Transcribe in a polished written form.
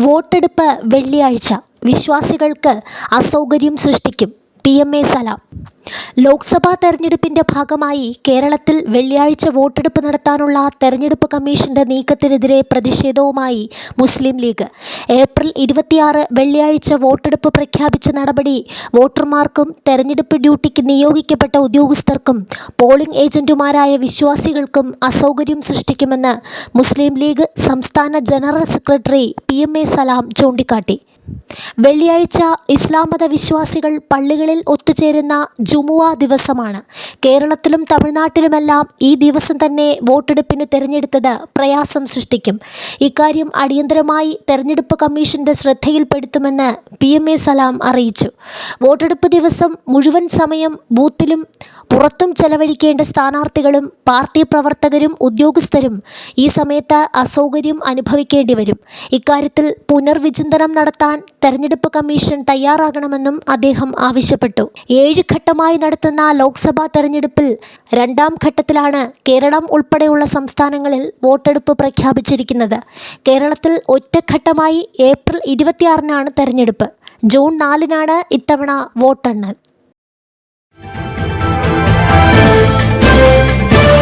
വോട്ടെടുപ്പ് വെള്ളിയാഴ്ച വിശ്വാസികൾക്ക് അസൗകര്യം സൃഷ്ടിക്കും. PMA സലാം. ലോക്സഭാ തെരഞ്ഞെടുപ്പിന്റെ ഭാഗമായി കേരളത്തിൽ വെള്ളിയാഴ്ച വോട്ടെടുപ്പ് നടത്താനുള്ള തെരഞ്ഞെടുപ്പ് കമ്മീഷന്റെ നീക്കത്തിനെതിരെ പ്രതിഷേധവുമായി മുസ്ലിം ലീഗ്. ഏപ്രിൽ 26 വെള്ളിയാഴ്ച വോട്ടെടുപ്പ് പ്രഖ്യാപിച്ച നടപടി വോട്ടർമാർക്കും തെരഞ്ഞെടുപ്പ് ഡ്യൂട്ടിക്ക് നിയോഗിക്കപ്പെട്ട ഉദ്യോഗസ്ഥർക്കും പോളിംഗ് ഏജന്റുമാരായ വിശ്വാസികൾക്കും അസൗകര്യം സൃഷ്ടിക്കുമെന്ന് മുസ്ലിം ലീഗ് സംസ്ഥാന ജനറൽ സെക്രട്ടറി PMA സലാം ചൂണ്ടിക്കാട്ടി. വെള്ളിയാഴ്ച ഇസ്ലാം മത വിശ്വാസികൾ പള്ളികളിൽ ഒത്തുചേരുന്ന ജുമുഅ ദിവസമാണ്. കേരളത്തിലും തമിഴ്നാട്ടിലുമെല്ലാം ഈ ദിവസം തന്നെ വോട്ടെടുപ്പിന് തെരഞ്ഞെടുത്തത് പ്രയാസം സൃഷ്ടിക്കും. ഇക്കാര്യം അടിയന്തരമായി തെരഞ്ഞെടുപ്പ് കമ്മീഷന്റെ ശ്രദ്ധയിൽപ്പെടുത്തുമെന്ന് PMA സലാം അറിയിച്ചു. വോട്ടെടുപ്പ് ദിവസം മുഴുവൻ സമയം ബൂത്തിലും പുറത്തും ചെലവഴിക്കേണ്ട സ്ഥാനാർത്ഥികളും പാർട്ടി പ്രവർത്തകരും ഉദ്യോഗസ്ഥരും ഈ സമയത്ത് അസൗകര്യം അനുഭവിക്കേണ്ടി വരും. ഇക്കാര്യത്തിൽ പുനർവിചിന്തനം നടത്താൻ തെരഞ്ഞെടുപ്പ് കമ്മീഷൻ തയ്യാറാകണമെന്നും അദ്ദേഹം ആവശ്യപ്പെട്ടു. 7 ഘട്ടമായി നടത്തുന്ന ലോക്സഭാ തെരഞ്ഞെടുപ്പിൽ 2ാം ഘട്ടത്തിലാണ് കേരളം ഉൾപ്പെടെയുള്ള സംസ്ഥാനങ്ങളിൽ വോട്ടെടുപ്പ് പ്രഖ്യാപിച്ചിരിക്കുന്നത്. കേരളത്തിൽ ഒറ്റഘട്ടമായി ഏപ്രിൽ 26-നാണ് തെരഞ്ഞെടുപ്പ്. ജൂൺ 4-നാണ് ഇത്തവണ വോട്ടെണ്ണൽ.